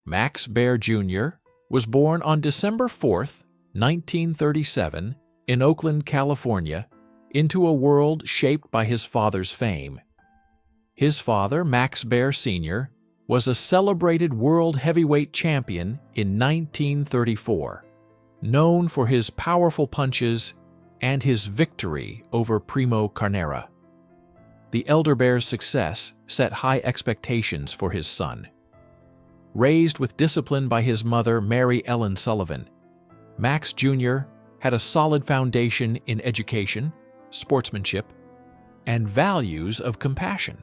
Max Baer Jr. was born on December 4, 1937, in Oakland, California, into a world shaped by his father's fame. His father, Max Baer Sr., was a celebrated world heavyweight champion in 1934, known for his powerful punches and his victory over Primo Carnera. The elder Baer's success set high expectations for his son. Raised with discipline by his mother, Mary Ellen Sullivan, Max Jr. had a solid foundation in education, sportsmanship, and values of compassion.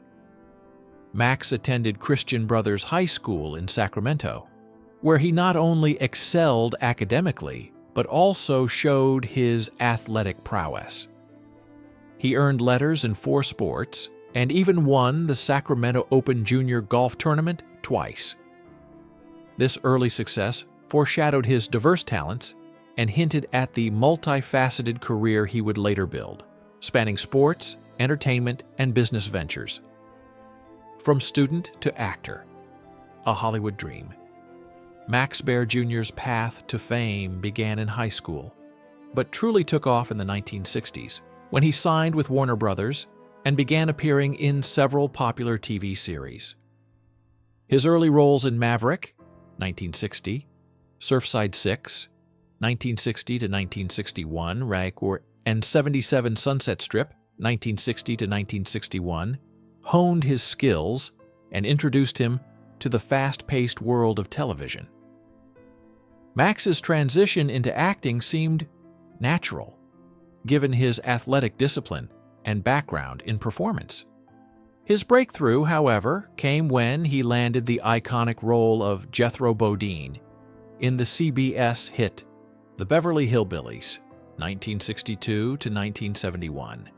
Max attended Christian Brothers High School in Sacramento, where he not only excelled academically, but also showed his athletic prowess. He earned letters in 4 sports and even won the Sacramento Open Junior Golf Tournament twice. This early success foreshadowed his diverse talents and hinted at the multifaceted career he would later build, spanning sports, entertainment, and business ventures. From student to actor, a Hollywood dream. Max Baer Jr.'s path to fame began in high school, but truly took off in the 1960s when he signed with Warner Brothers and began appearing in several popular TV series. His early roles in Maverick, 1960, Surfside 6, 1960 to 1961, and 77 Sunset Strip, 1960 to 1961, honed his skills and introduced him to the fast-paced world of television. Max's transition into acting seemed natural, given his athletic discipline and background in performance. His breakthrough, however, came when he landed the iconic role of Jethro Bodine in the CBS hit The Beverly Hillbillies, 1962 to 1971.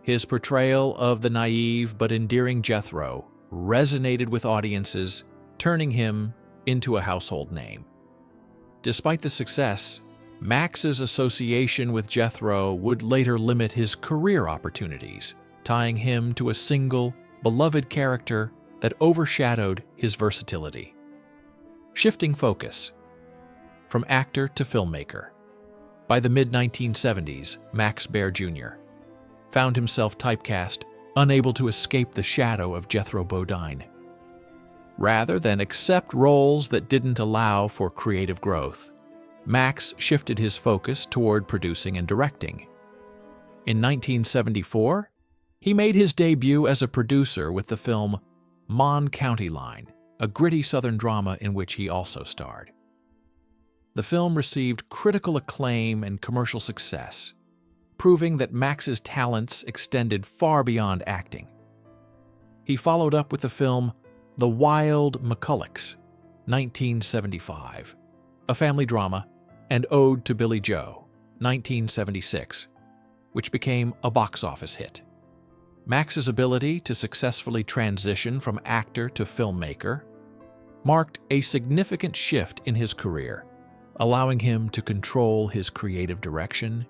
His portrayal of the naive but endearing Jethro resonated with audiences, turning him into a household name. Despite the success, Max's association with Jethro would later limit his career opportunities, tying him to a single, beloved character that overshadowed his versatility. Shifting focus. From actor to filmmaker. By the mid-1970s, Max Baer Jr. found himself typecast, unable to escape the shadow of Jethro Bodine. Rather than accept roles that didn't allow for creative growth, Max shifted his focus toward producing and directing. In 1974, he made his debut as a producer with the film Mon County Line, a gritty Southern drama in which he also starred. The film received critical acclaim and commercial success, proving that Max's talents extended far beyond acting. He followed up with the film The Wild McCullochs, 1975, a family drama, and Ode to Billy Joe, 1976, which became a box office hit. Max's ability to successfully transition from actor to filmmaker marked a significant shift in his career, allowing him to control his creative direction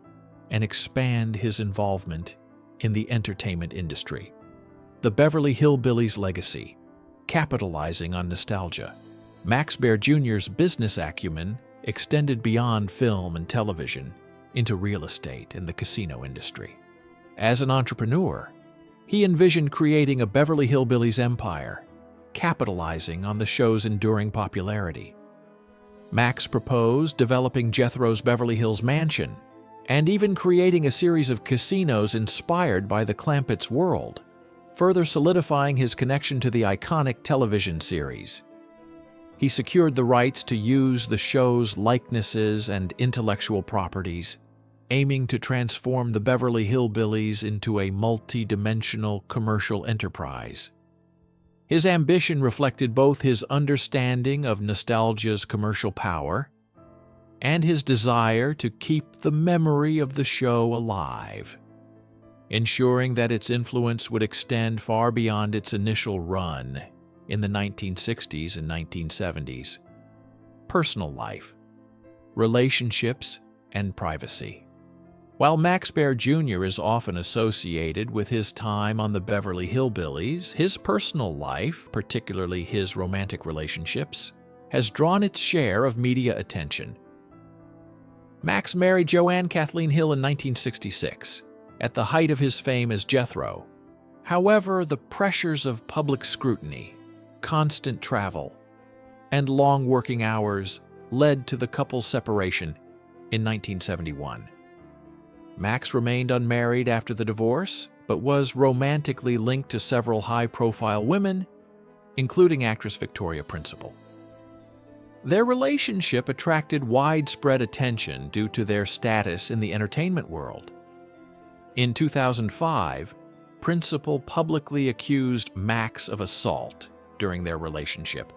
and expand his involvement in the entertainment industry. The Beverly Hillbillies legacy, capitalizing on nostalgia. Max Baer Jr.'s business acumen extended beyond film and television into real estate and the casino industry. As an entrepreneur, he envisioned creating a Beverly Hillbillies empire, capitalizing on the show's enduring popularity. Max proposed developing Jethro's Beverly Hills mansion and even creating a series of casinos inspired by the Clampett's world, further solidifying his connection to the iconic television series. He secured the rights to use the show's likenesses and intellectual properties, aiming to transform the Beverly Hillbillies into a multi-dimensional commercial enterprise. His ambition reflected both his understanding of nostalgia's commercial power and his desire to keep the memory of the show alive, ensuring that its influence would extend far beyond its initial run in the 1960s and 1970s. Personal life, relationships, and privacy. While Max Baer Jr. is often associated with his time on the Beverly Hillbillies, his personal life, particularly his romantic relationships, has drawn its share of media attention. Max married Joanne Kathleen Hill in 1966, at the height of his fame as Jethro. However, the pressures of public scrutiny, constant travel, and long working hours led to the couple's separation in 1971. Max remained unmarried after the divorce, but was romantically linked to several high-profile women, including actress Victoria Principal. Their relationship attracted widespread attention due to their status in the entertainment world. In 2005, Principal publicly accused Max of assault during their relationship,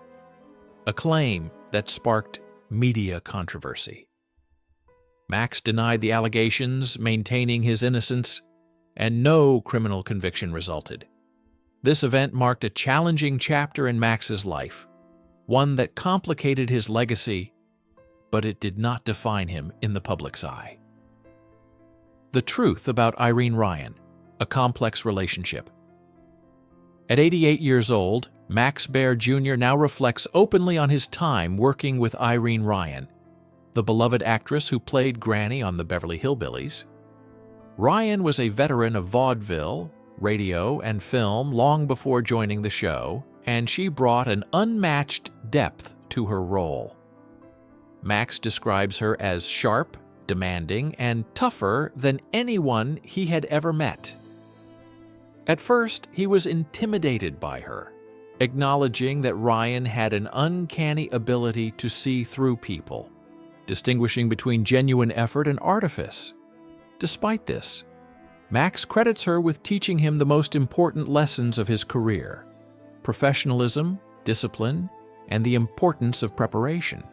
a claim that sparked media controversy. Max denied the allegations, maintaining his innocence, and no criminal conviction resulted. This event marked a challenging chapter in Max's life, one that complicated his legacy, but it did not define him in the public's eye. The truth about Irene Ryan, a complex relationship. At 88 years old, Max Baer Jr. now reflects openly on his time working with Irene Ryan, the beloved actress who played Granny on the Beverly Hillbillies. Ryan was a veteran of vaudeville, radio, and film long before joining the show, and she brought an unmatched depth to her role. Max describes her as sharp, demanding, and tougher than anyone he had ever met. At first, he was intimidated by her, acknowledging that Ryan had an uncanny ability to see through people, distinguishing between genuine effort and artifice. Despite this, Max credits her with teaching him the most important lessons of his career: professionalism, discipline, and the importance of preparation.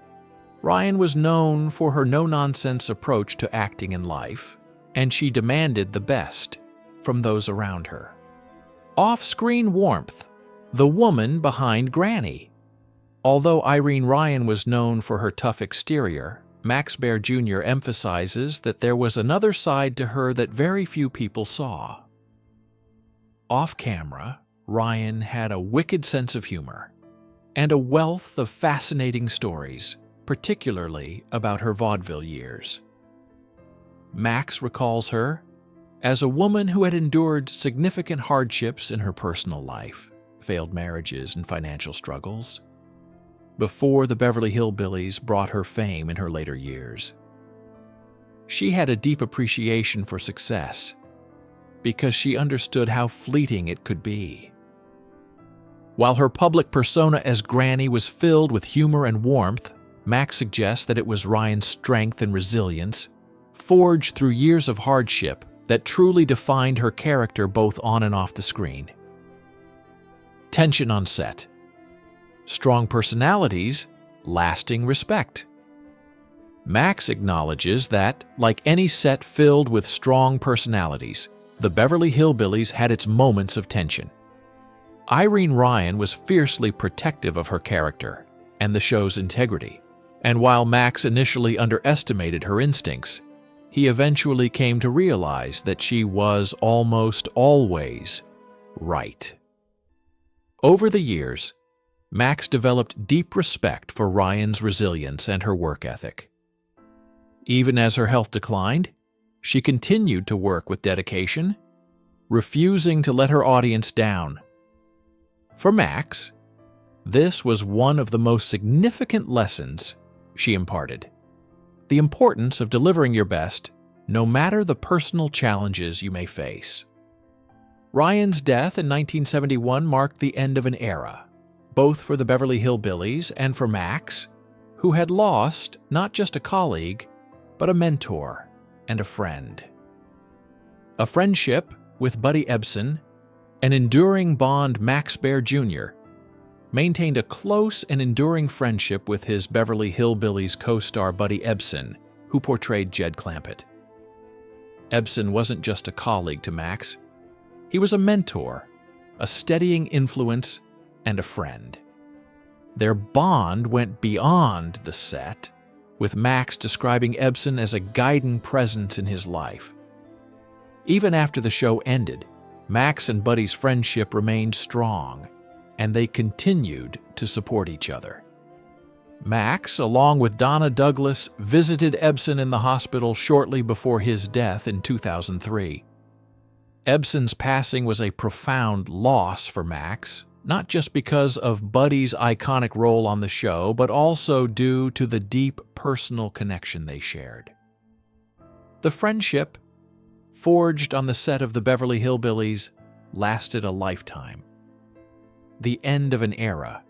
Ryan was known for her no-nonsense approach to acting in life, and she demanded the best from those around her. Off-screen warmth, the woman behind Granny. Although Irene Ryan was known for her tough exterior, Max Baer Jr. emphasizes that there was another side to her that very few people saw. Off-camera, Ryan had a wicked sense of humor and a wealth of fascinating stories, particularly about her vaudeville years. Max recalls her as a woman who had endured significant hardships in her personal life, failed marriages, and financial struggles, before the Beverly Hillbillies brought her fame in her later years. She had a deep appreciation for success because she understood how fleeting it could be. While her public persona as Granny was filled with humor and warmth, Max suggests that it was Ryan's strength and resilience, forged through years of hardship, that truly defined her character both on and off the screen. Tension on set. Strong personalities, lasting respect. Max acknowledges that, like any set filled with strong personalities, the Beverly Hillbillies had its moments of tension. Irene Ryan was fiercely protective of her character and the show's integrity, and while Max initially underestimated her instincts, he eventually came to realize that she was almost always right. Over the years, Max developed deep respect for Ryan's resilience and her work ethic. Even as her health declined, she continued to work with dedication, refusing to let her audience down. For Max, this was one of the most significant lessons she imparted: the importance of delivering your best, no matter the personal challenges you may face. Ryan's death in 1971 marked the end of an era, both for the Beverly Hillbillies and for Max, who had lost not just a colleague, but a mentor and a friend. A friendship with Buddy Ebsen, an enduring bond Max Baer Jr. maintained a close and enduring friendship with his Beverly Hillbillies co-star Buddy Ebsen, who portrayed Jed Clampett. Ebsen wasn't just a colleague to Max. He was a mentor, a steadying influence, and a friend. Their bond went beyond the set, with Max describing Ebsen as a guiding presence in his life. Even after the show ended, Max and Buddy's friendship remained strong, and they continued to support each other. Max, along with Donna Douglas, visited Ebsen in the hospital shortly before his death in 2003. Ebsen's passing was a profound loss for Max, not just because of Buddy's iconic role on the show, but also due to the deep personal connection they shared. The friendship, forged on the set of the Beverly Hillbillies, lasted a lifetime. The end of an era.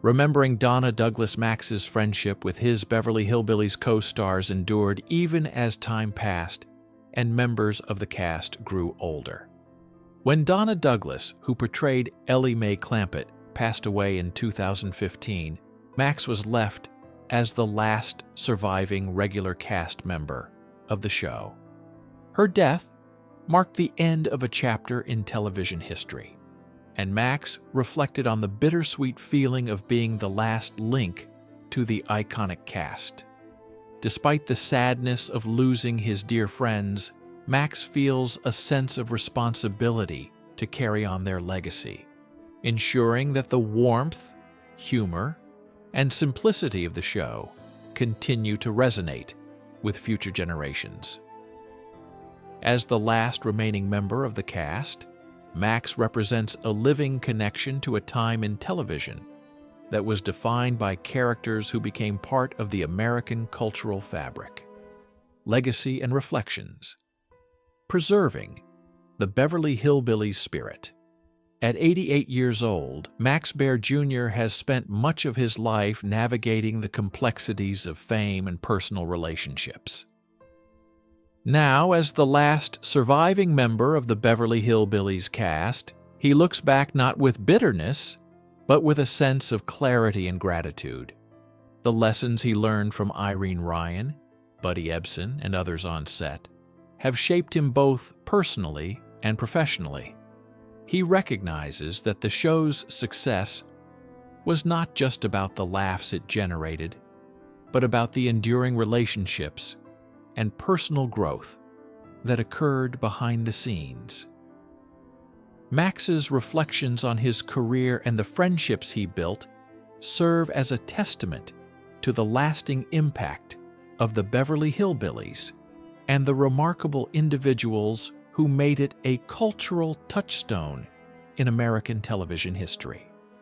Remembering Donna Douglas Max's friendship with his Beverly Hillbillies co-stars endured even as time passed and members of the cast grew older. When Donna Douglas, who portrayed Ellie Mae Clampett, passed away in 2015, Max was left as the last surviving regular cast member of the show. Her death marked the end of a chapter in television history, and Max reflected on the bittersweet feeling of being the last link to the iconic cast. Despite the sadness of losing his dear friends, Max feels a sense of responsibility to carry on their legacy, ensuring that the warmth, humor, and simplicity of the show continue to resonate with future generations. As the last remaining member of the cast, Max represents a living connection to a time in television that was defined by characters who became part of the American cultural fabric. Legacy and reflections. Preserving the Beverly Hillbillies spirit. At 88 years old, Max Baer Jr. has spent much of his life navigating the complexities of fame and personal relationships. Now, as the last surviving member of the Beverly Hillbillies cast, he looks back not with bitterness, but with a sense of clarity and gratitude. The lessons he learned from Irene Ryan, Buddy Ebsen, and others on set have shaped him both personally and professionally. He recognizes that the show's success was not just about the laughs it generated, but about the enduring relationships and personal growth that occurred behind the scenes. Max's reflections on his career and the friendships he built serve as a testament to the lasting impact of the Beverly Hillbillies and the remarkable individuals who made it a cultural touchstone in American television history.